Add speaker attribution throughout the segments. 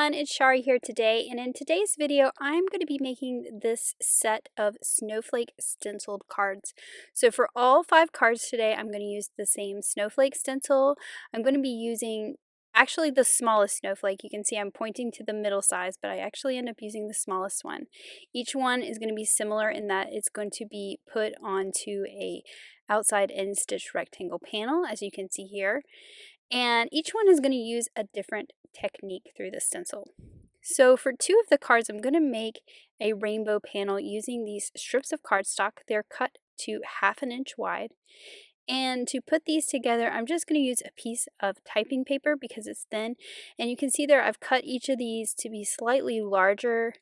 Speaker 1: everyone, it's Shari here today, and in today's video I'm going to be making this set of Snowflake stenciled cards. So for all 5 cards today I'm going to use the same Snowflake stencil. I'm going to be using actually the smallest snowflake. You can see I'm pointing to the middle size, but I actually end up using the smallest one. Each one is going to be similar in that it's going to be put onto a outside in stitch rectangle panel, as you can see here. And each one is going to use a different technique through the stencil. So for 2 of the cards, I'm going to make a rainbow panel using these strips of cardstock. They're cut to 1/2 inch wide. And to put these together, I'm just going to use a piece of typing paper because it's thin. And you can see there I've cut each of these to be slightly larger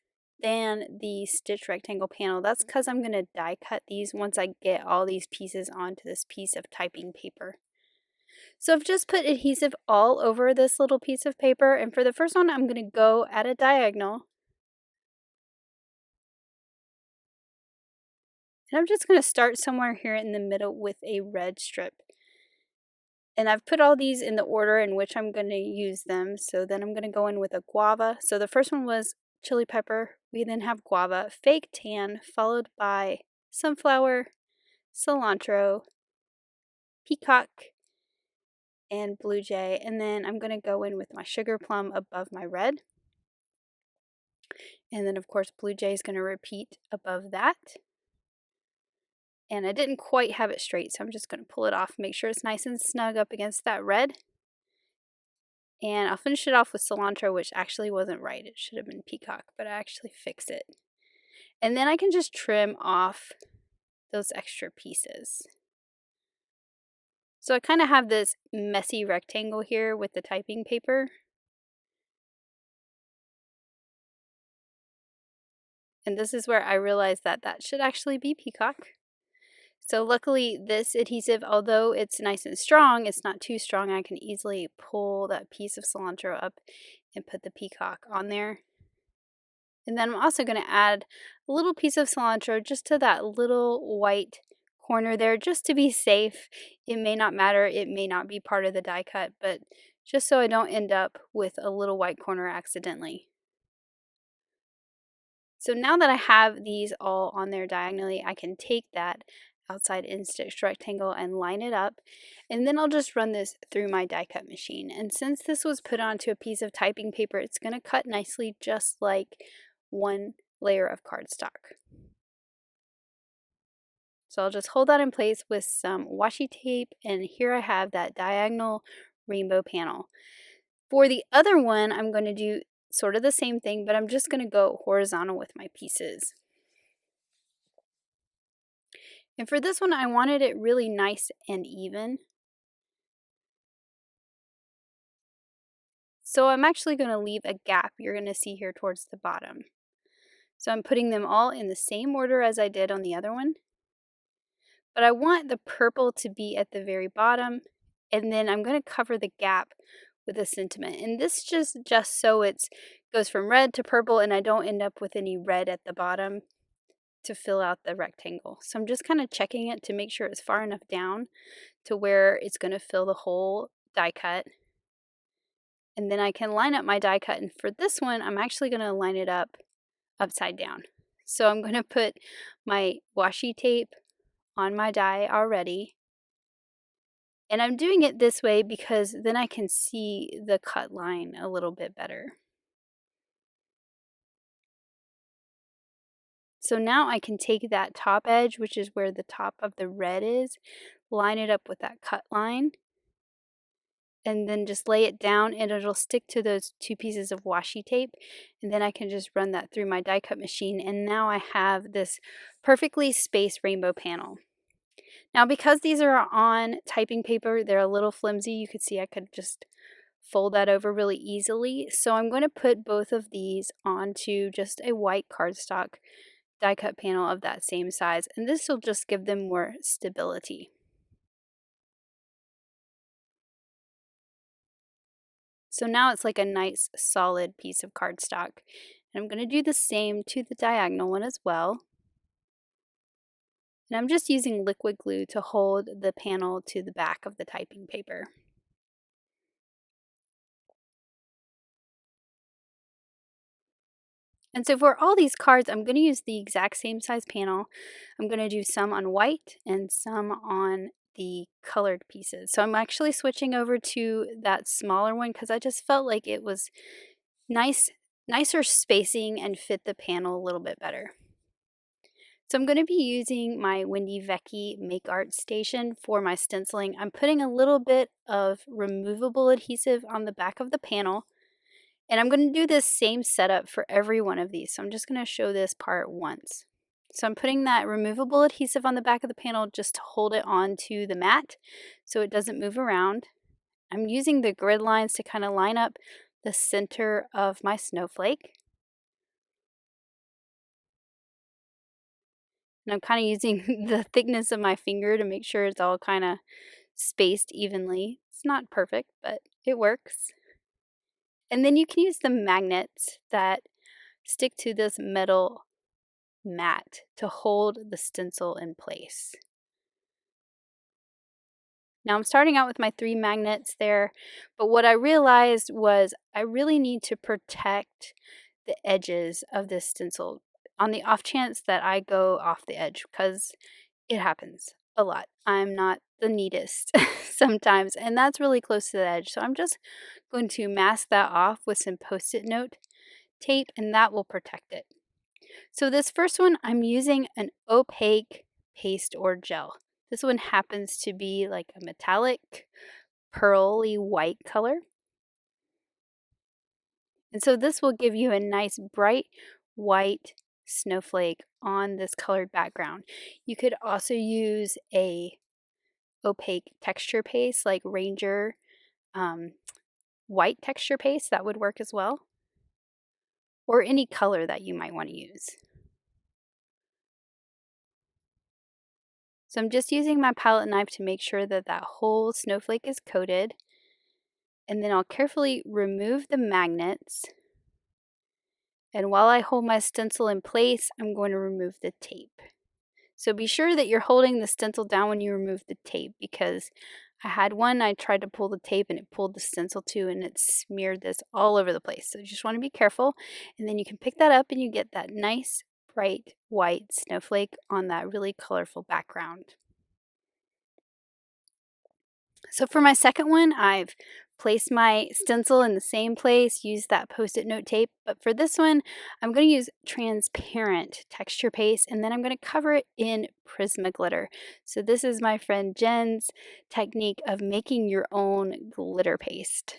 Speaker 1: than the stitch rectangle panel. That's because I'm going to die cut these once I get all these pieces onto this piece of typing paper. So I've just put adhesive all over this little piece of paper, and for the first one I'm going to go at a diagonal. And I'm just going to start somewhere here in the middle with a red strip. And I've put all these in the order in which I'm going to use them. So then I'm going to go in with a guava. So the first one was chili pepper. We then have guava, fake tan, followed by sunflower, cilantro, peacock, and blue jay, and then I'm going to go in with my sugar plum above my red, and then of course blue jay is going to repeat above that. And I didn't quite have it straight, so I'm just going to pull it off, make sure it's nice and snug up against that red. And I'll finish it off with cilantro, which actually wasn't right, it should have been peacock, but I actually fixed it. And then I can just trim off those extra pieces. So I kind of have this messy rectangle here with the typing paper. And this is where I realized that that should actually be peacock. So luckily this adhesive, although it's nice and strong, it's not too strong. I can easily pull that piece of cilantro up and put the peacock on there. And then I'm also going to add a little piece of cilantro just to that little white corner there, just to be safe. It may not matter, it may not be part of the die cut, but just so I don't end up with a little white corner accidentally. So now that I have these all on there diagonally, I can take that outside in stitch rectangle and line it up, and then I'll just run this through my die cut machine. And since this was put onto a piece of typing paper, it's going to cut nicely just like one layer of cardstock. So I'll just hold that in place with some washi tape, and here I have that diagonal rainbow panel. For the other one, I'm going to do sort of the same thing, but I'm just going to go horizontal with my pieces. And for this one, I wanted it really nice and even. So I'm actually going to leave a gap you're going to see here towards the bottom. So I'm putting them all in the same order as I did on the other one. But I want the purple to be at the very bottom, and then I'm going to cover the gap with a sentiment. And this just so it goes from red to purple and I don't end up with any red at the bottom to fill out the rectangle. So I'm just kind of checking it to make sure it's far enough down to where it's going to fill the whole die cut. And then I can line up my die cut, and for this one I'm actually going to line it up upside down. So I'm going to put my washi tape on my die already, and I'm doing it this way because then I can see the cut line a little bit better. So now I can take that top edge, which is where the top of the red is, line it up with that cut line, and then just lay it down, and it'll stick to those 2 pieces of washi tape, and then I can just run that through my die cut machine, and now I have this perfectly spaced rainbow panel. Now because these are on typing paper, they're a little flimsy. You could see I could just fold that over really easily. So I'm going to put both of these onto just a white cardstock die cut panel of that same size, and this will just give them more stability. So now it's like a nice solid piece of cardstock. And I'm going to do the same to the diagonal one as well. And I'm just using liquid glue to hold the panel to the back of the typing paper. And so for all these cards, I'm going to use the exact same size panel. I'm going to do some on white and some on the colored pieces. So I'm actually switching over to that smaller one because I just felt like it was nicer spacing and fit the panel a little bit better. So I'm going to be using my Windy Vecchi Make Art Station for my stenciling. I'm putting a little bit of removable adhesive on the back of the panel, and I'm going to do this same setup for every one of these. So I'm just going to show this part once. So I'm putting that removable adhesive on the back of the panel just to hold it onto the mat so it doesn't move around. I'm using the grid lines to kind of line up the center of my snowflake. And I'm kind of using the thickness of my finger to make sure it's all kind of spaced evenly. It's not perfect, but it works. And then you can use the magnets that stick to this metal mat to hold the stencil in place. Now I'm starting out with my 3 magnets there, but what I realized was I really need to protect the edges of this stencil on the off chance that I go off the edge, because it happens a lot. I'm not the neatest sometimes, and that's really close to the edge. So I'm just going to mask that off with some Post-it note tape, and that will protect it. So this first one, I'm using an opaque paste or gel. This one happens to be like a metallic, pearly white color. And so this will give you a nice bright white snowflake on this colored background. You could also use a opaque texture paste like Ranger white texture paste. That would work as well. Or any color that you might want to use. So I'm just using my palette knife to make sure that that whole snowflake is coated. And then I'll carefully remove the magnets. And while I hold my stencil in place, I'm going to remove the tape. So be sure that you're holding the stencil down when you remove the tape, because I had one, I tried to pull the tape and it pulled the stencil too, and it smeared this all over the place. So you just want to be careful, and then you can pick that up and you get that nice bright white snowflake on that really colorful background. So for my second one, I've placed my stencil in the same place, used that Post-it note tape, but for this one, I'm going to use transparent texture paste, and then I'm going to cover it in Prisma glitter. So this is my friend Jen's technique of making your own glitter paste.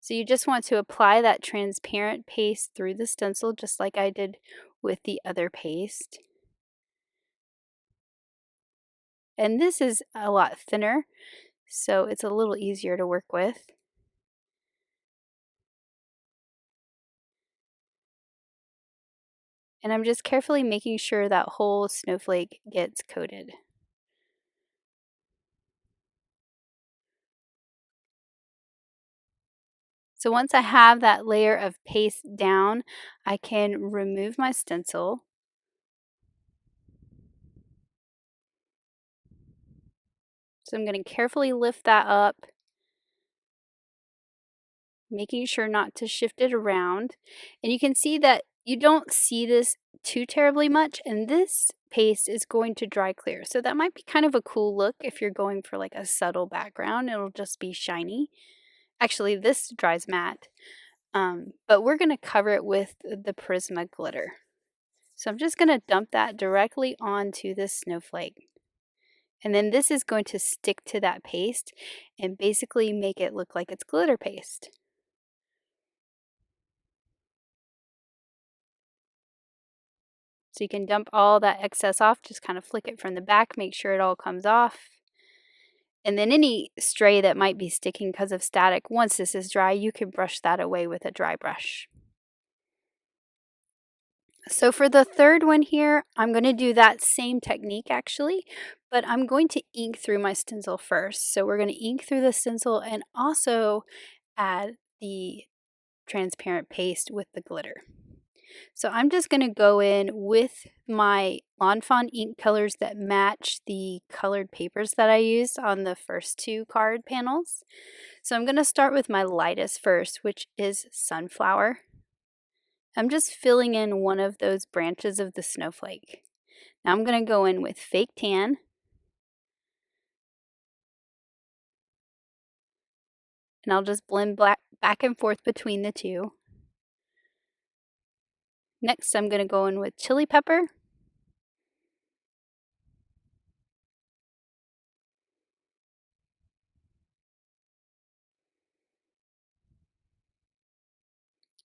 Speaker 1: So you just want to apply that transparent paste through the stencil, just like I did with the other paste. And this is a lot thinner, so it's a little easier to work with. And I'm just carefully making sure that whole snowflake gets coated. So once I have that layer of paste down, I can remove my stencil. So I'm going to carefully lift that up, making sure not to shift it around. And you can see that you don't see this too terribly much, and this paste is going to dry clear. So that might be kind of a cool look if you're going for like a subtle background. It'll just be shiny. Actually, this dries matte, but we're going to cover it with the Prisma glitter. So I'm just going to dump that directly onto this snowflake. And then this is going to stick to that paste and basically make it look like it's glitter paste. So you can dump all that excess off, just kind of flick it from the back, make sure it all comes off. And then any stray that might be sticking because of static, once this is dry, you can brush that away with a dry brush. So for the third one here, I'm going to do that same technique actually, but I'm going to ink through my stencil first. So we're going to ink through the stencil and also add the transparent paste with the glitter. So I'm just going to go in with my lawnfawn ink colors that match the colored papers that I used on the first 2 card panels. So I'm going to start with my lightest first, which is Sunflower. I'm just filling in one of those branches of the snowflake. Now I'm going to go in with fake tan. And I'll just blend back and forth between the two. Next, I'm going to go in with chili pepper.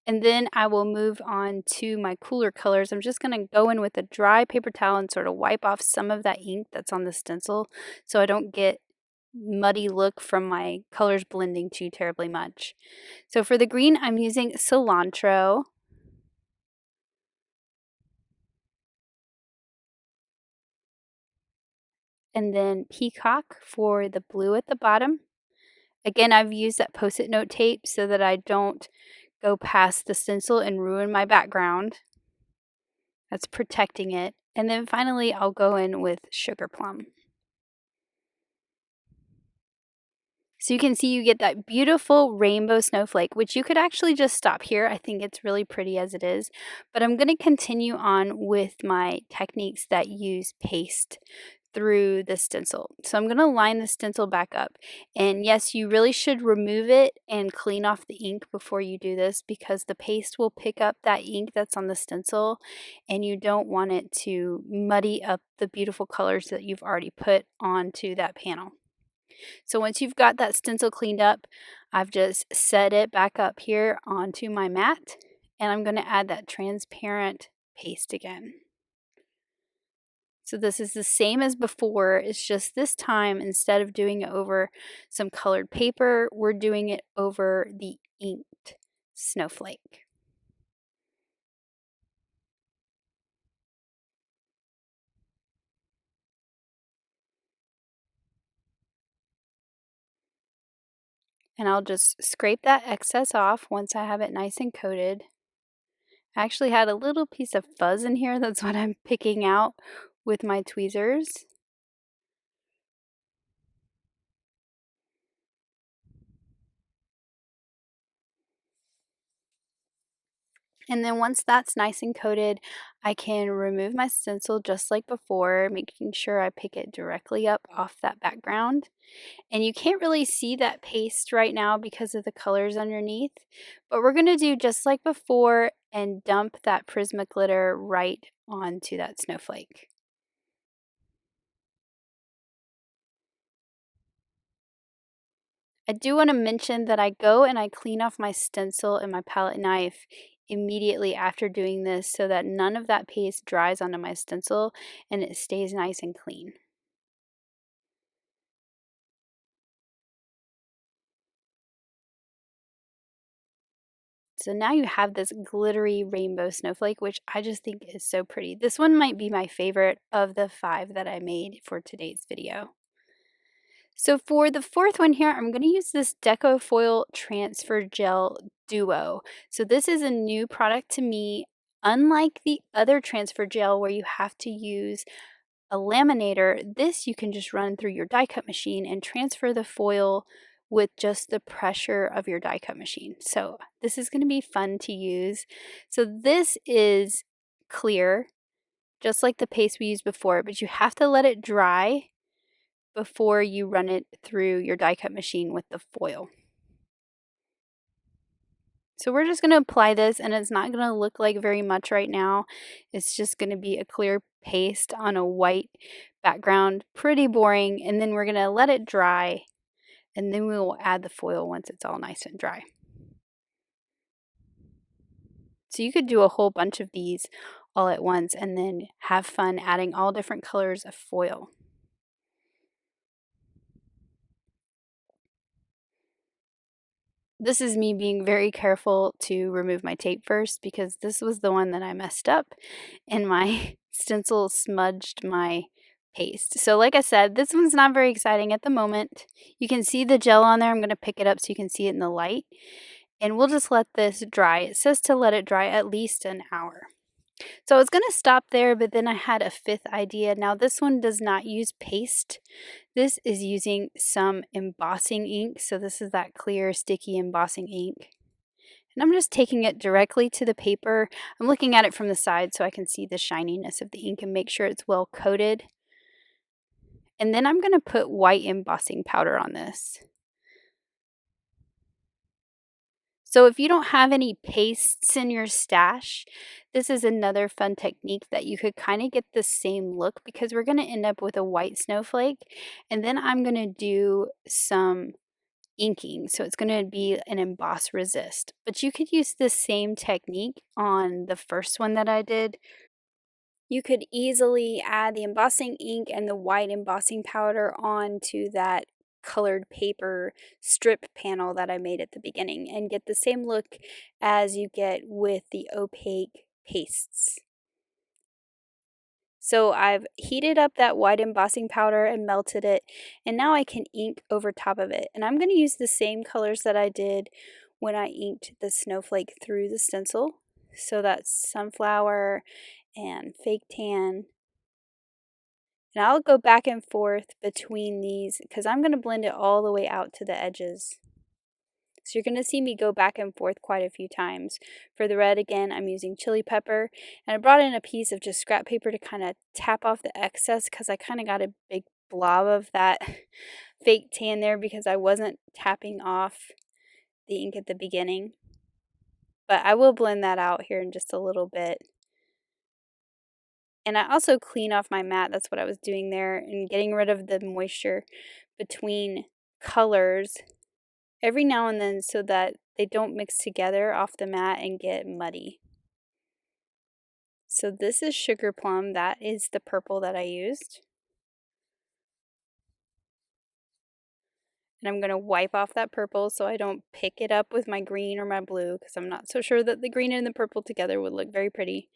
Speaker 1: And then I will move on to my cooler colors. I'm just going to go in with a dry paper towel and sort of wipe off some of that ink that's on the stencil so I don't get muddy look from my colors blending too terribly much. So for the green, I'm using Cilantro. And then Peacock for the blue at the bottom. Again, I've used that Post-it note tape so that I don't go past the stencil and ruin my background. That's protecting it. And then finally, I'll go in with Sugarplum. So you can see you get that beautiful rainbow snowflake, which you could actually just stop here. I think it's really pretty as it is. But I'm going to continue on with my techniques that use paste through the stencil. So I'm going to line the stencil back up. And yes, you really should remove it and clean off the ink before you do this because the paste will pick up that ink that's on the stencil and you don't want it to muddy up the beautiful colors that you've already put onto that panel. So once you've got that stencil cleaned up, I've just set it back up here onto my mat and I'm going to add that transparent paste again. So this is the same as before, it's just this time instead of doing it over some colored paper, we're doing it over the inked snowflake. And I'll just scrape that excess off once I have it nice and coated. I actually had a little piece of fuzz in here, that's what I'm picking out with my tweezers. And then once that's nice and coated, I can remove my stencil just like before, making sure I pick it directly up off that background. And you can't really see that paste right now because of the colors underneath, but we're going to do just like before and dump that Prisma glitter right onto that snowflake. I do want to mention that I go and I clean off my stencil and my palette knife immediately after doing this so that none of that paste dries onto my stencil and it stays nice and clean. So now you have this glittery rainbow snowflake, which I just think is so pretty. This one might be my favorite of the 5 that I made for today's video. So for the fourth one here, I'm going to use this Deco Foil Transfer Gel Duo. So this is a new product to me. Unlike the other transfer gel where you have to use a laminator, this you can just run through your die cut machine and transfer the foil with just the pressure of your die cut machine. So this is going to be fun to use. So this is clear, just like the paste we used before, but you have to let it dry before you run it through your die cut machine with the foil. So we're just going to apply this and it's not going to look like very much right now. It's just going to be a clear paste on a white background, pretty boring, and then we're going to let it dry and then we will add the foil once it's all nice and dry. So you could do a whole bunch of these all at once and then have fun adding all different colors of foil. This is me being very careful to remove my tape first because this was the one that I messed up and my stencil smudged my paste. So like I said, this one's not very exciting at the moment. You can see the gel on there. I'm going to pick it up so you can see it in the light. And we'll just let this dry. It says to let it dry at least an hour. So I was going to stop there, but then I had a 5th idea. Now this one does not use paste. This is using some embossing ink. So this is that clear, sticky embossing ink. And I'm just taking it directly to the paper. I'm looking at it from the side so I can see the shininess of the ink and make sure it's well coated. And then I'm going to put white embossing powder on this. So if you don't have any pastes in your stash, this is another fun technique that you could kind of get the same look, because we're going to end up with a white snowflake. And then I'm going to do some inking, so it's going to be an emboss resist. But you could use the same technique on the first one that I did. You could easily add the embossing ink and the white embossing powder onto that colored paper strip panel that I made at the beginning and get the same look as you get with the opaque pastes. So I've heated up that white embossing powder and melted it, and now I can ink over top of it. And I'm going to use the same colors that I did when I inked the snowflake through the stencil. So that's sunflower and fake tan. And I'll go back and forth between these because I'm going to blend it all the way out to the edges. So you're going to see me go back and forth quite a few times. For the red, again, I'm using chili pepper. And I brought in a piece of just scrap paper to kind of tap off the excess because I kind of got a big blob of that fake tan there because I wasn't tapping off the ink at the beginning. But I will blend that out here in just a little bit. And I also clean off my mat. That's what I was doing there, and getting rid of the moisture between colors every now and then so that they don't mix together off the mat and get muddy. So this is Sugar Plum. That is the purple that I used. And I'm going to wipe off that purple so I don't pick it up with my green or my blue, because I'm not so sure that the green and the purple together would look very pretty.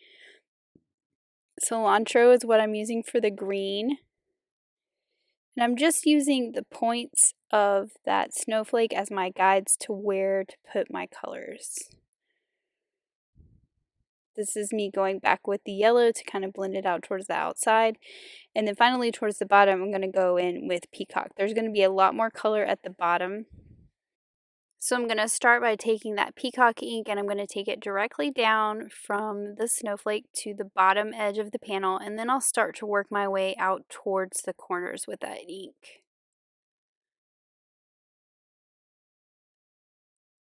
Speaker 1: Cilantro is what I'm using for the green. And I'm just using the points of that snowflake as my guides to where to put my colors. This is me going back with the yellow to kind of blend it out towards the outside. And then finally towards the bottom, I'm going to go in with peacock. There's going to be a lot more color at the bottom. So I'm going to start by taking that peacock ink and I'm going to take it directly down from the snowflake to the bottom edge of the panel, and then I'll start to work my way out towards the corners with that ink.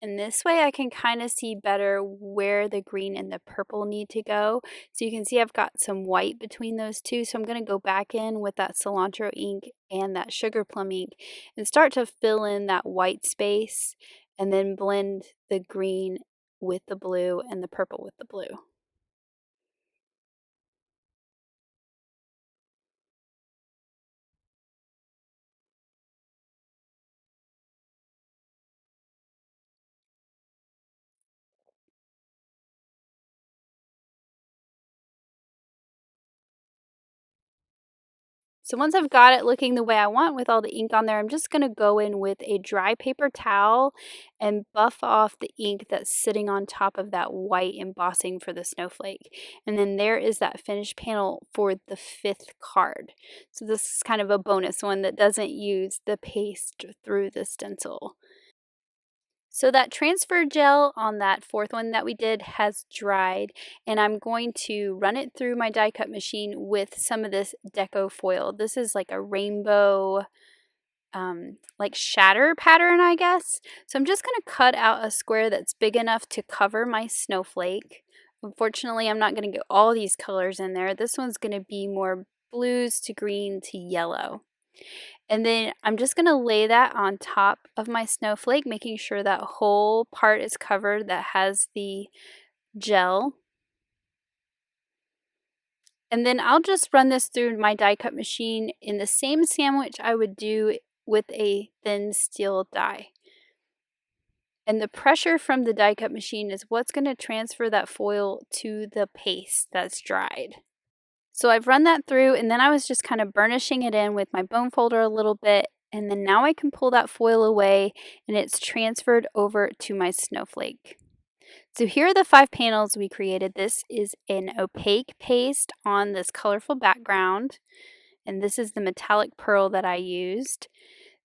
Speaker 1: And this way I can kind of see better where the green and the purple need to go. So you can see I've got some white between those two. So I'm going to go back in with that cilantro ink and that sugar plum ink and start to fill in that white space, and then blend the green with the blue and the purple with the blue. So once I've got it looking the way I want with all the ink on there, I'm just going to go in with a dry paper towel and buff off the ink that's sitting on top of that white embossing for the snowflake. And then there is that finished panel for the 5th card. So this is kind of a bonus one that doesn't use the paste through the stencil. So that transfer gel on that 4th one that we did has dried, and I'm going to run it through my die cut machine with some of this deco foil. This is like a rainbow like shatter pattern, I guess. So I'm just going to cut out a square that's big enough to cover my snowflake. Unfortunately, I'm not going to get all these colors in there. This one's going to be more blues to green to yellow. And then I'm just going to lay that on top of my snowflake, making sure that whole part is covered that has the gel. And then I'll just run this through my die cut machine in the same sandwich I would do with a thin steel die. And the pressure from the die cut machine is what's going to transfer that foil to the paste that's dried. So I've run that through, and then I was just kind of burnishing it in with my bone folder a little bit, and then now I can pull that foil away and it's transferred over to my snowflake. So here are the 5 panels we created. This is an opaque paste on this colorful background, and this is the metallic pearl that I used.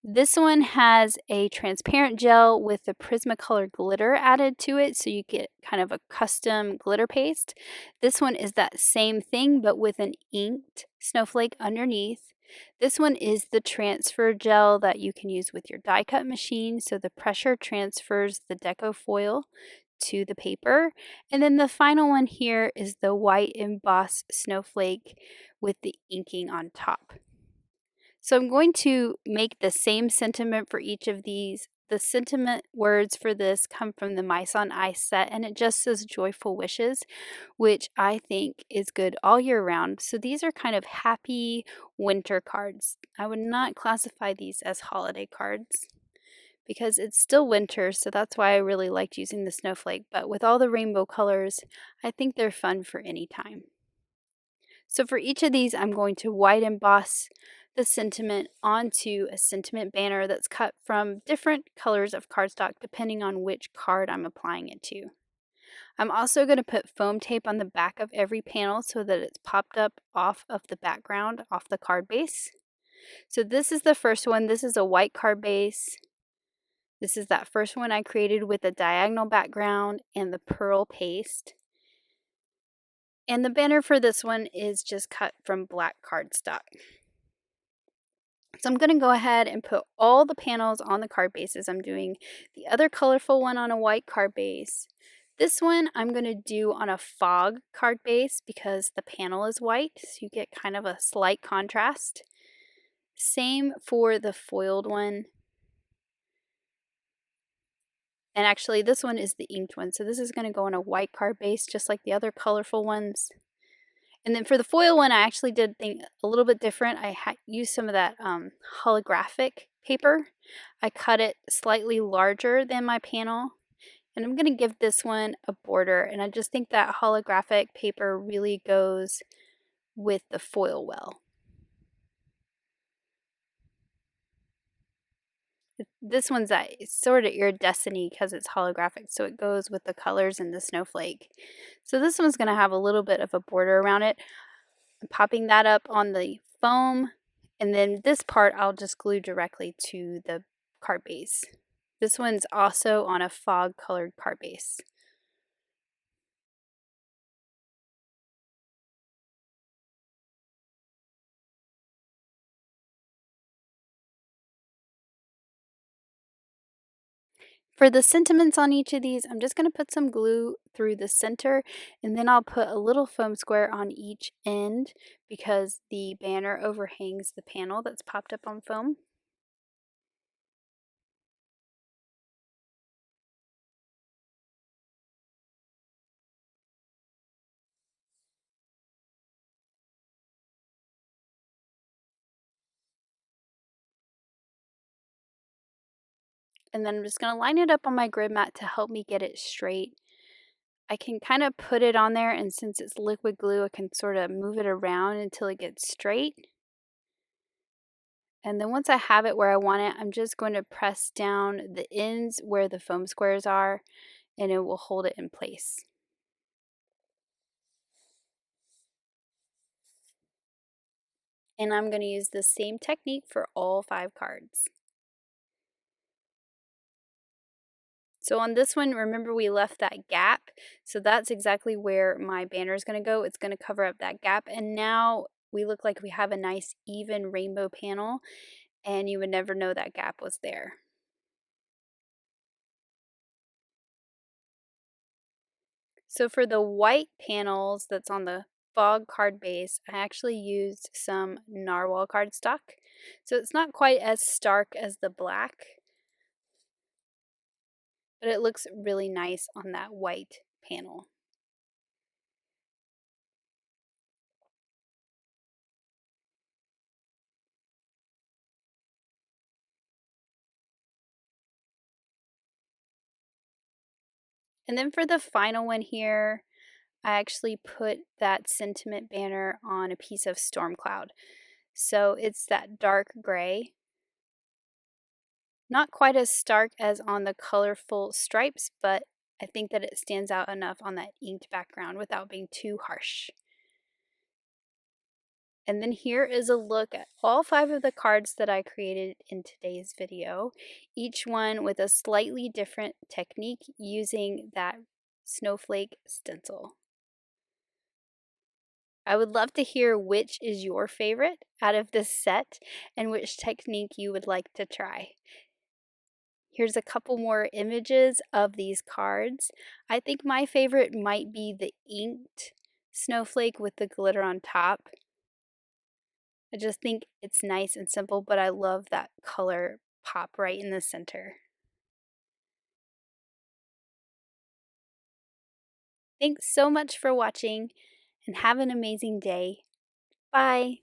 Speaker 1: This one has a transparent gel with the Prismacolor glitter added to it, so you get kind of a custom glitter paste. This one is that same thing, but with an inked snowflake underneath. This one is the transfer gel that you can use with your die cut machine, so the pressure transfers the deco foil to the paper. And then the final one here is the white embossed snowflake with the inking on top. So I'm going to make the same sentiment for each of these. The sentiment words for this come from the Mice on Ice set, and it just says joyful wishes, which I think is good all year round. So these are kind of happy winter cards. I would not classify these as holiday cards because it's still winter, so that's why I really liked using the snowflake. But with all the rainbow colors, I think they're fun for any time. So for each of these, I'm going to white emboss the sentiment onto a sentiment banner that's cut from different colors of cardstock depending on which card I'm applying it to. I'm also going to put foam tape on the back of every panel so that it's popped up off of the background, off the card base. So this is the first one. This is a white card base. This is that first one I created with a diagonal background and the pearl paste. And the banner for this one is just cut from black cardstock. So I'm going to go ahead and put all the panels on the card bases. I'm doing the other colorful one on a white card base. This one I'm going to do on a fog card base because the panel is white, so you get kind of a slight contrast. Same for the foiled one. And actually this one is the inked one, so this is going to go on a white card base just like the other colorful ones. And then for the foil one, I actually did think a little bit different. I used some of that holographic paper. I cut it slightly larger than my panel. And I'm going to give this one a border. And I just think that holographic paper really goes with the foil well. This one's that sort of iridescent because it's holographic, so it goes with the colors in the snowflake. So this one's going to have a little bit of a border around it. I'm popping that up on the foam, and then this part I'll just glue directly to the card base. This one's also on a fog colored card base. For the sentiments on each of these, I'm just going to put some glue through the center, and then I'll put a little foam square on each end because the banner overhangs the panel that's popped up on foam. And then I'm just going to line it up on my grid mat to help me get it straight. I can kind of put it on there, and since it's liquid glue, I can sort of move it around until it gets straight. And then once I have it where I want it, I'm just going to press down the ends where the foam squares are, and it will hold it in place. And I'm going to use the same technique for all 5 cards. So on this one, remember we left that gap, so that's exactly where my banner is going to go. It's going to cover up that gap, and now we look like we have a nice even rainbow panel, and you would never know that gap was there. So for the white panels that's on the fog card base, I actually used some narwhal cardstock. So it's not quite as stark as the black, but it looks really nice on that white panel. And then for the final one here, I actually put that sentiment banner on a piece of storm cloud. So it's that dark gray. Not quite as stark as on the colorful stripes, but I think that it stands out enough on that inked background without being too harsh. And then here is a look at all 5 of the cards that I created in today's video, each one with a slightly different technique using that Snowflake stencil. I would love to hear which is your favorite out of this set and which technique you would like to try. Here's a couple more images of these cards. I think my favorite might be the inked snowflake with the glitter on top. I just think it's nice and simple, but I love that color pop right in the center. Thanks so much for watching and have an amazing day. Bye!